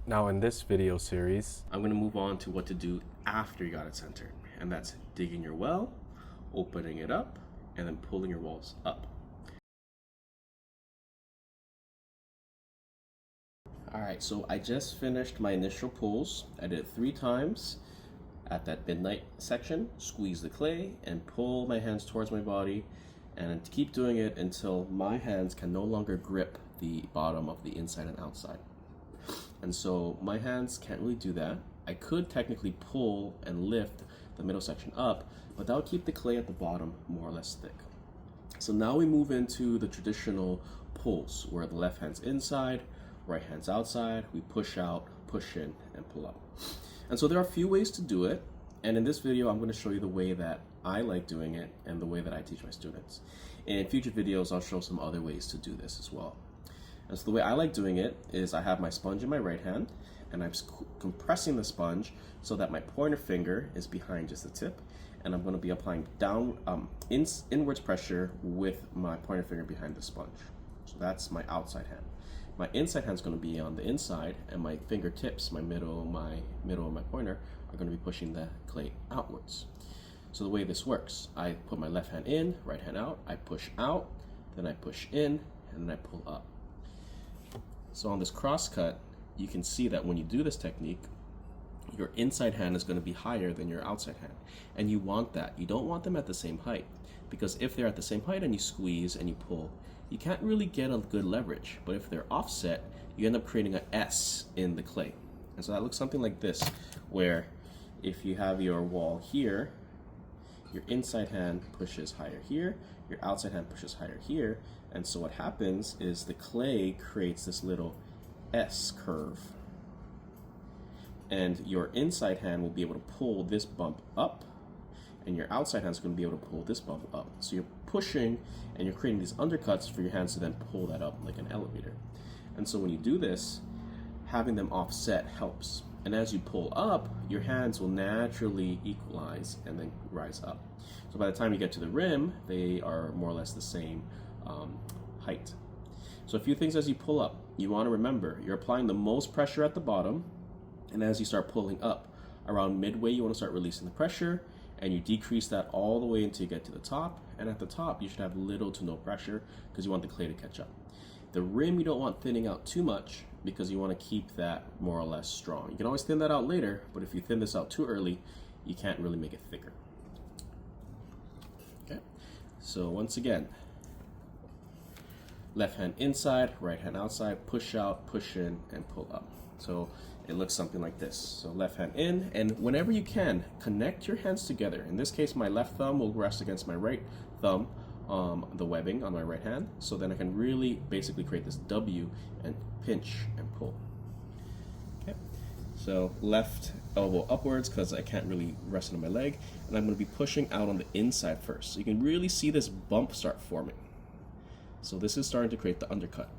Now in this video series, I'm going to move on to what to do after you got it centered. And that's digging your well, opening it up, and then pulling your walls up. Alright, so I just finished my initial pulls. I did it 3 times at that midnight section. Squeeze the clay and pull my hands towards my body, and keep doing it until my hands can no longer grip the bottom of the inside and outside. And so my hands can't really do that. I could technically pull and lift the middle section up, but that would keep the clay at the bottom more or less thick. So now we move into the traditional pulls, where the left hand's inside, right hand's outside. We push out, push in, and pull up. And so there are a few ways to do it. And in this video, I'm going to show you the way that I like doing it and the way that I teach my students. In future videos, I'll show some other ways to do this as well. And so the way I like doing it is I have my sponge in my right hand, and I'm compressing the sponge so that my pointer finger is behind just the tip, and I'm going to be applying inwards pressure with my pointer finger behind the sponge. So that's my outside hand. My inside hand is going to be on the inside, and my fingertips, my middle, and my pointer are going to be pushing the clay outwards. So the way this works, I put my left hand in, right hand out, I push out, then I push in, and then I pull up. So on this cross cut, you can see that when you do this technique, your inside hand is going to be higher than your outside hand. And you want that. You don't want them at the same height, because if they're at the same height and you squeeze and you pull, you can't really get a good leverage. But if they're offset, you end up creating an S in the clay. And so that looks something like this, where if you have your wall here, your inside hand pushes higher here, your outside hand pushes higher here, and so what happens is the clay creates this little S curve. And your inside hand will be able to pull this bump up, and your outside hand is going to be able to pull this bump up. So you're pushing and you're creating these undercuts for your hands to then pull that up like an elevator. And so when you do this, having them offset helps. And as you pull up, your hands will naturally equalize and then rise up. So by the time you get to the rim, they are more or less the same height. So a few things as you pull up. You want to remember, you're applying the most pressure at the bottom, and as you start pulling up, around midway you want to start releasing the pressure, and you decrease that all the way until you get to the top, and at the top you should have little to no pressure because you want the clay to catch up. The rim you don't want thinning out too much because you want to keep that more or less strong. You can always thin that out later, but if you thin this out too early, you can't really make it thicker. Okay, so once again, left hand inside, right hand outside, push out, push in, and pull up. So it looks something like this. So left hand in, and whenever you can, connect your hands together. In this case, my left thumb will rest against my right thumb, the webbing on my right hand, so then I can really basically create this W and pinch and pull. Okay, so left elbow upwards because I can't really rest it on my leg, and I'm going to be pushing out on the inside first. So you can really see this bump start forming. So this is starting to create the undercut.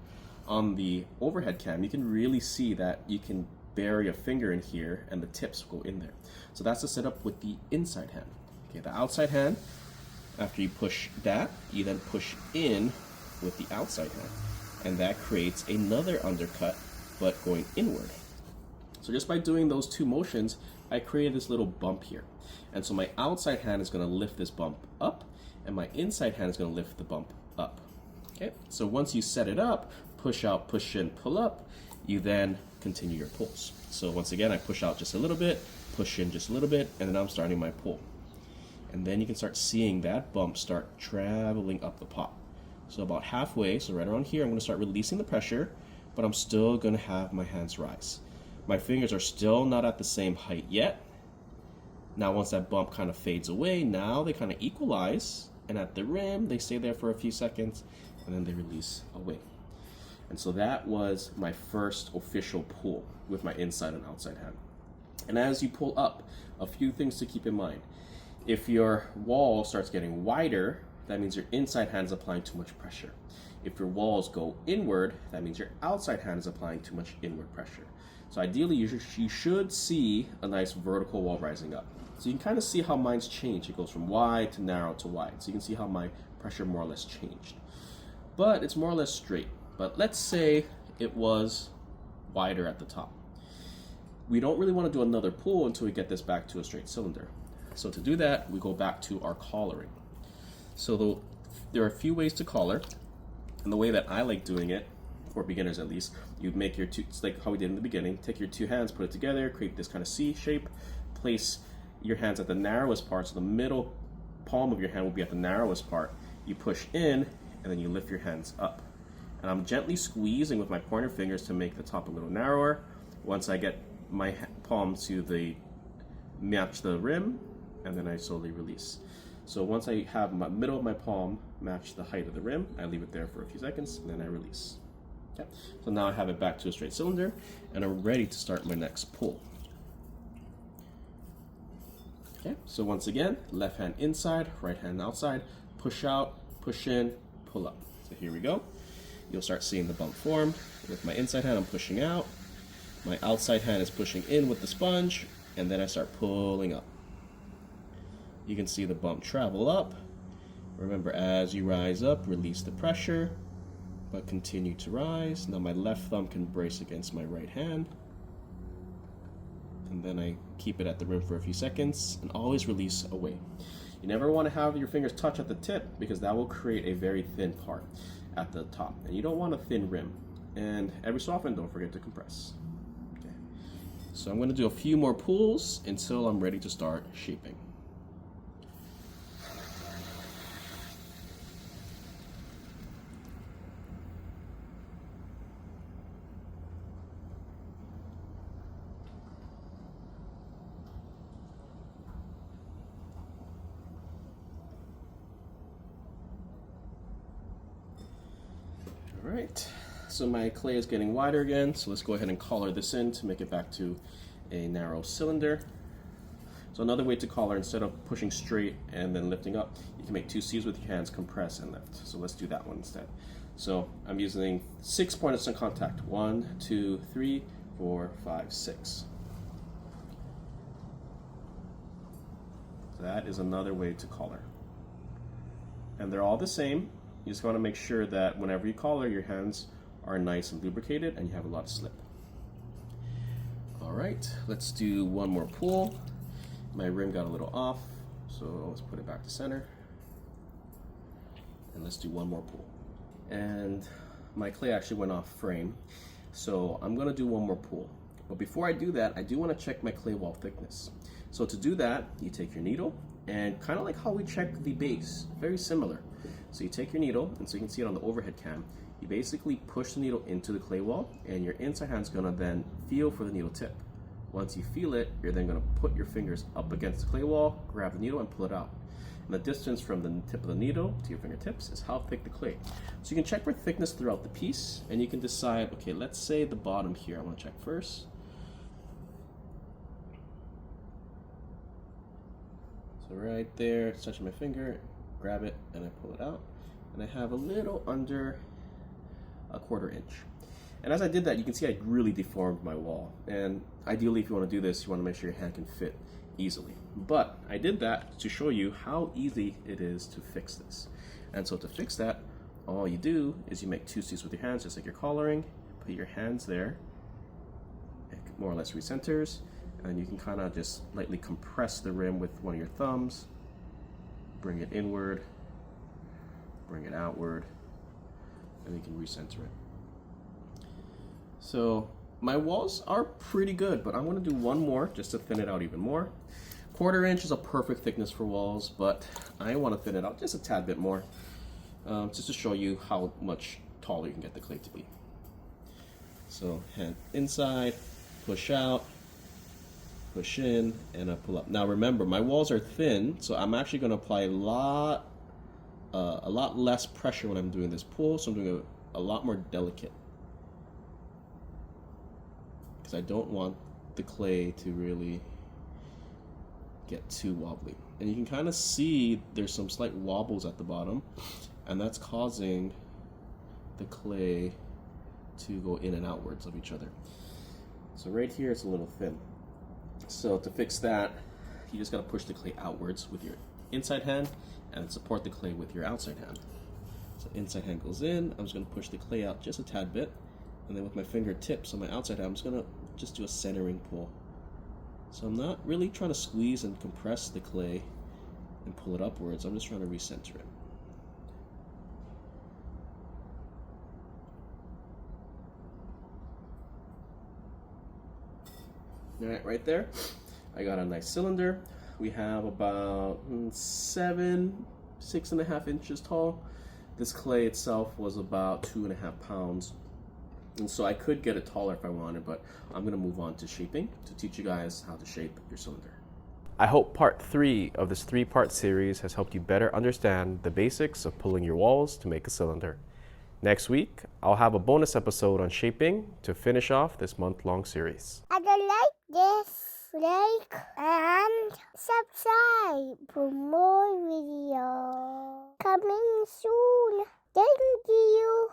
On the overhead cam, you can really see that you can bury a finger in here and the tips go in there. So that's the setup with the inside hand. Okay, the outside hand, after you push that, you then push in with the outside hand, and that creates another undercut but going inward. So just by doing those two motions, I created this little bump here. And so my outside hand is going to lift this bump up, and my inside hand is going to lift the bump up. Okay, so once you set it up, push out, push in, pull up, you then continue your pulls. So once again, I push out just a little bit, push in just a little bit, and then I'm starting my pull. And then you can start seeing that bump start traveling up the pot. So about halfway, so right around here, I'm going to start releasing the pressure, but I'm still going to have my hands rise. My fingers are still not at the same height yet. Now once that bump kind of fades away, now they kind of equalize, and at the rim, they stay there for a few seconds, and then they release away. And so that was my first official pull with my inside and outside hand. And as you pull up, a few things to keep in mind. If your wall starts getting wider, that means your inside hand is applying too much pressure. If your walls go inward, that means your outside hand is applying too much inward pressure. So ideally, you should see a nice vertical wall rising up. So you can kind of see how mine's change. It goes from wide to narrow to wide. So you can see how my pressure more or less changed. But it's more or less straight. But let's say it was wider at the top. We don't really want to do another pull until we get this back to a straight cylinder. So to do that, we go back to our collaring. So there are a few ways to collar, and the way that I like doing it, for beginners at least, you make your two, it's like how we did in the beginning, take your two hands, put it together, create this kind of C shape, place your hands at the narrowest part, so the middle palm of your hand will be at the narrowest part. You push in, and then you lift your hands up. And I'm gently squeezing with my pointer fingers to make the top a little narrower. Once I get my palm to match the rim, and then I slowly release. So once I have my middle of my palm match the height of the rim, I leave it there for a few seconds, and then I release. Okay. So now I have it back to a straight cylinder, and I'm ready to start my next pull. Okay, so once again, left hand inside, right hand outside, push out, push in, pull up. So here we go. You'll start seeing the bump form. With my inside hand, I'm pushing out. My outside hand is pushing in with the sponge, and then I start pulling up. You can see the bump travel up. Remember, as you rise up, release the pressure, but continue to rise. Now my left thumb can brace against my right hand. And then I keep it at the rim for a few seconds, and always release away. You never want to have your fingers touch at the tip, because that will create a very thin part at the top, and you don't want a thin rim. And every so often, don't forget to compress. Okay. So I'm going to do a few more pulls until I'm ready to start shaping. All right, so my clay is getting wider again, so let's go ahead and collar this in to make it back to a narrow cylinder. So another way to collar, instead of pushing straight and then lifting up, you can make two C's with your hands, compress and lift. So let's do that one instead. So I'm using 6 points of contact. 1, 2, 3, 4, 5, 6. That is another way to collar. And they're all the same. You just want to make sure that whenever you collar, your hands are nice and lubricated and you have a lot of slip. All right, let's do one more pull. My rim got a little off, so let's put it back to center. And let's do one more pull. And my clay actually went off frame, so I'm going to do one more pull. But before I do that, I do want to check my clay wall thickness. So to do that, you take your needle, and kind of like how we check the base, very similar. So you take your needle, and so you can see it on the overhead cam, you basically push the needle into the clay wall, and your inside hand's gonna then feel for the needle tip. Once you feel it, you're then gonna put your fingers up against the clay wall, grab the needle, and pull it out. And the distance from the tip of the needle to your fingertips is how thick the clay. So you can check for thickness throughout the piece, and you can decide, okay, let's say the bottom here, I wanna check first. So right there, it's touching my finger, grab it, and I pull it out. And I have a little under a 1/4 inch. And as I did that, you can see I really deformed my wall. And ideally, if you want to do this, you want to make sure your hand can fit easily. But I did that to show you how easy it is to fix this. And so to fix that, all you do is you make two C's with your hands, just like you're collaring. Put your hands there, it more or less recenters, and you can kind of just lightly compress the rim with one of your thumbs, bring it inward, bring it outward, and you can recenter it. So my walls are pretty good, but I'm going to do one more just to thin it out even more. 1/4 inch is a perfect thickness for walls, but I want to thin it out just a tad bit more, just to show you how much taller you can get the clay to be. So hand inside, push out, push in, and I pull up. Now remember, my walls are thin, so I'm actually going to apply a lot less pressure when I'm doing this pull, so I'm doing a lot more delicate, because I don't want the clay to really get too wobbly. And you can kind of see there's some slight wobbles at the bottom, and that's causing the clay to go in and outwards of each other. So right here it's a little thin. So to fix that, you just got to push the clay outwards with your inside hand and support the clay with your outside hand. So inside hand goes in, I'm just going to push the clay out just a tad bit, and then with my fingertips on my outside hand, I'm just going to just do a centering pull. So I'm not really trying to squeeze and compress the clay and pull it upwards. I'm just trying to recenter it. All right, right there, I got a nice cylinder. We have about 6.5 inches tall. This clay itself was about 2.5 pounds. And so I could get it taller if I wanted, but I'm gonna move on to shaping to teach you guys how to shape your cylinder. I hope part 3 of this 3-part series has helped you better understand the basics of pulling your walls to make a cylinder. Next week, I'll have a bonus episode on shaping to finish off this month-long series. And like this, like and subscribe for more videos coming soon. Thank you.